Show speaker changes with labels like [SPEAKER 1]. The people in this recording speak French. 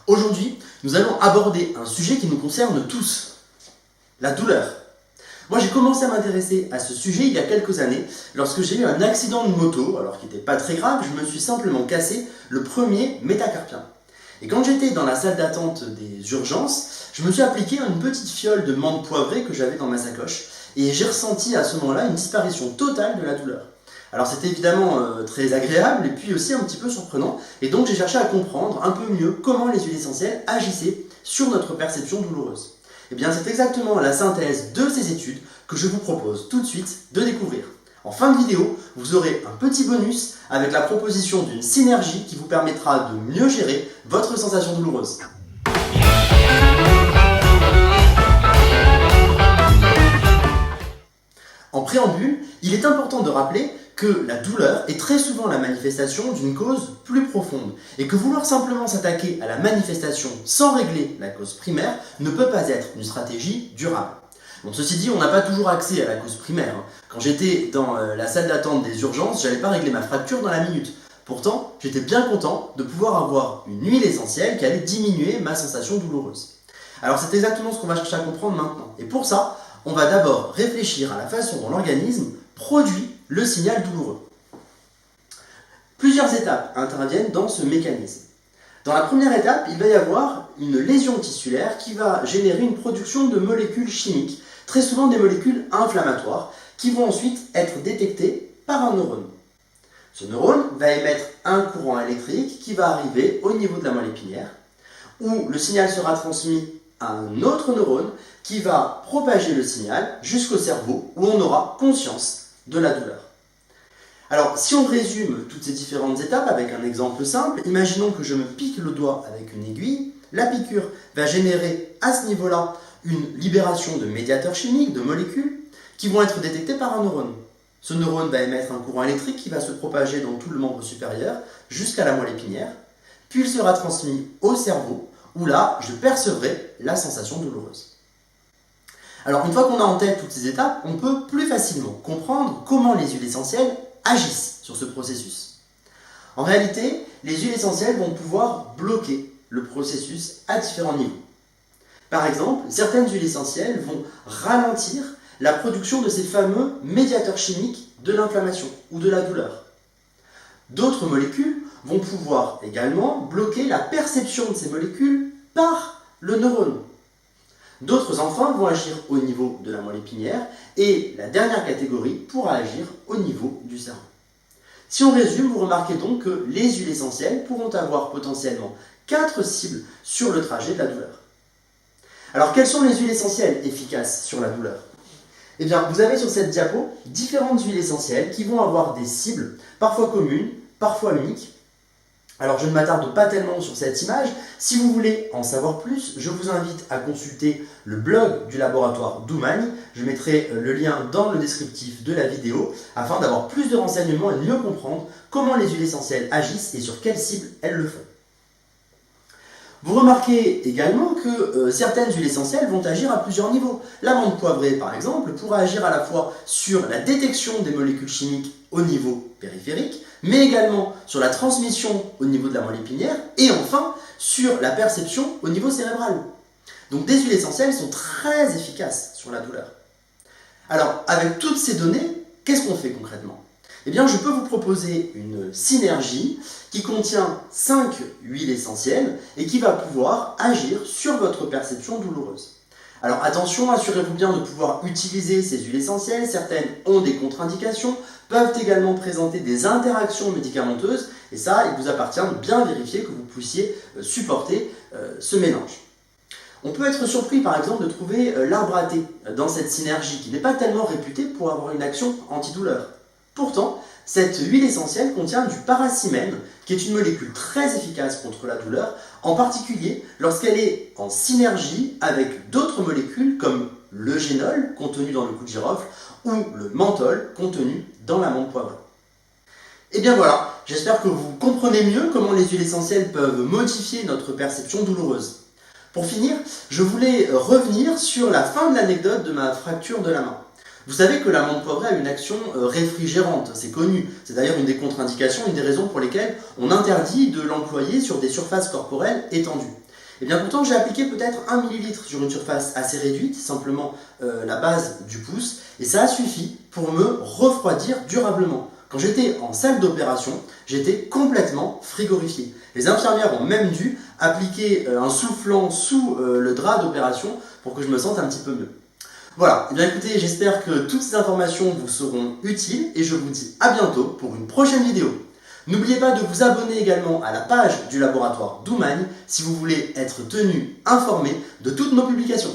[SPEAKER 1] Aujourd'hui, nous allons aborder un sujet qui nous concerne tous, la douleur. Moi, j'ai commencé à m'intéresser à ce sujet il y a quelques années, lorsque j'ai eu un accident de moto, alors qui n'était pas très grave, je me suis simplement cassé le premier métacarpien. Et quand j'étais dans la salle d'attente des urgences, je me suis appliqué une petite fiole de menthe poivrée que j'avais dans ma sacoche, et j'ai ressenti à ce moment-là une disparition totale de la douleur. Alors c'était évidemment très agréable et puis aussi un petit peu surprenant, et donc j'ai cherché à comprendre un peu mieux comment les huiles essentielles agissaient sur notre perception douloureuse. Et bien c'est exactement la synthèse de ces études que je vous propose tout de suite de découvrir. En fin de vidéo, vous aurez un petit bonus avec la proposition d'une synergie qui vous permettra de mieux gérer votre sensation douloureuse. En préambule, il est important de rappeler que la douleur est très souvent la manifestation d'une cause plus profonde et que vouloir simplement s'attaquer à la manifestation sans régler la cause primaire ne peut pas être une stratégie durable. Bon, ceci dit, on n'a pas toujours accès à la cause primaire. Quand j'étais dans la salle d'attente des urgences, je n'allais pas régler ma fracture dans la minute. Pourtant, j'étais bien content de pouvoir avoir une huile essentielle qui allait diminuer ma sensation douloureuse. Alors c'est exactement ce qu'on va chercher à comprendre maintenant. Et pour ça, on va d'abord réfléchir à la façon dont l'organisme produit le signal douloureux. Plusieurs étapes interviennent dans ce mécanisme. Dans la première étape, il va y avoir une lésion tissulaire qui va générer une production de molécules chimiques, très souvent des molécules inflammatoires, qui vont ensuite être détectées par un neurone. Ce neurone va émettre un courant électrique qui va arriver au niveau de la moelle épinière, où le signal sera transmis à un autre neurone qui va propager le signal jusqu'au cerveau, où on aura conscience de la douleur. Alors, si on résume toutes ces différentes étapes avec un exemple simple, imaginons que je me pique le doigt avec une aiguille. La piqûre va générer à ce niveau-là une libération de médiateurs chimiques, de molécules, qui vont être détectées par un neurone. Ce neurone va émettre un courant électrique qui va se propager dans tout le membre supérieur jusqu'à la moelle épinière, puis il sera transmis au cerveau, où là, je percevrai la sensation douloureuse. Alors, une fois qu'on a en tête toutes ces étapes, on peut plus facilement comprendre comment les huiles essentielles agissent sur ce processus. En réalité, les huiles essentielles vont pouvoir bloquer le processus à différents niveaux. Par exemple, certaines huiles essentielles vont ralentir la production de ces fameux médiateurs chimiques de l'inflammation ou de la douleur. D'autres molécules vont pouvoir également bloquer la perception de ces molécules par le neurone. D'autres enfin vont agir au niveau de la moelle épinière et la dernière catégorie pourra agir au niveau du cerveau. Si on résume, vous remarquez donc que les huiles essentielles pourront avoir potentiellement 4 cibles sur le trajet de la douleur. Alors quelles sont les huiles essentielles efficaces sur la douleur ? Eh bien, vous avez sur cette diapo différentes huiles essentielles qui vont avoir des cibles, parfois communes, parfois uniques. Alors je ne m'attarde pas tellement sur cette image. Si vous voulez en savoir plus, je vous invite à consulter le blog du laboratoire Doumagne. Je mettrai le lien dans le descriptif de la vidéo afin d'avoir plus de renseignements et de mieux comprendre comment les huiles essentielles agissent et sur quelles cibles elles le font. Vous remarquez également que certaines huiles essentielles vont agir à plusieurs niveaux. La menthe poivrée, par exemple, pourra agir à la fois sur la détection des molécules chimiques au niveau périphérique, mais également sur la transmission au niveau de la moelle épinière, et enfin sur la perception au niveau cérébral. Donc des huiles essentielles sont très efficaces sur la douleur. Alors, avec toutes ces données, qu'est-ce qu'on fait concrètement ? Eh bien, je peux vous proposer une synergie qui contient 5 huiles essentielles et qui va pouvoir agir sur votre perception douloureuse. Alors attention, assurez-vous bien de pouvoir utiliser ces huiles essentielles. Certaines ont des contre-indications, peuvent également présenter des interactions médicamenteuses et ça, il vous appartient de bien vérifier que vous puissiez supporter ce mélange. On peut être surpris par exemple de trouver l'arbre à thé dans cette synergie qui n'est pas tellement réputée pour avoir une action antidouleur. Pourtant, cette huile essentielle contient du paracimène, qui est une molécule très efficace contre la douleur, en particulier lorsqu'elle est en synergie avec d'autres molécules comme le génol, contenu dans le clou de girofle, ou le menthol, contenu dans la menthe poivrée. Et bien voilà, j'espère que vous comprenez mieux comment les huiles essentielles peuvent modifier notre perception douloureuse. Pour finir, je voulais revenir sur la fin de l'anecdote de ma fracture de la main. Vous savez que la menthe poivrée a une action réfrigérante, c'est connu. C'est d'ailleurs une des contre-indications, une des raisons pour lesquelles on interdit de l'employer sur des surfaces corporelles étendues. Et bien pourtant j'ai appliqué peut-être 1 millilitre sur une surface assez réduite, simplement la base du pouce, et ça a suffi pour me refroidir durablement. Quand j'étais en salle d'opération, j'étais complètement frigorifié. Les infirmières ont même dû appliquer un soufflant sous le drap d'opération pour que je me sente un petit peu mieux. Voilà, et bien écoutez, j'espère que toutes ces informations vous seront utiles et je vous dis à bientôt pour une prochaine vidéo. N'oubliez pas de vous abonner également à la page du laboratoire d'Oumagne si vous voulez être tenu informé de toutes nos publications.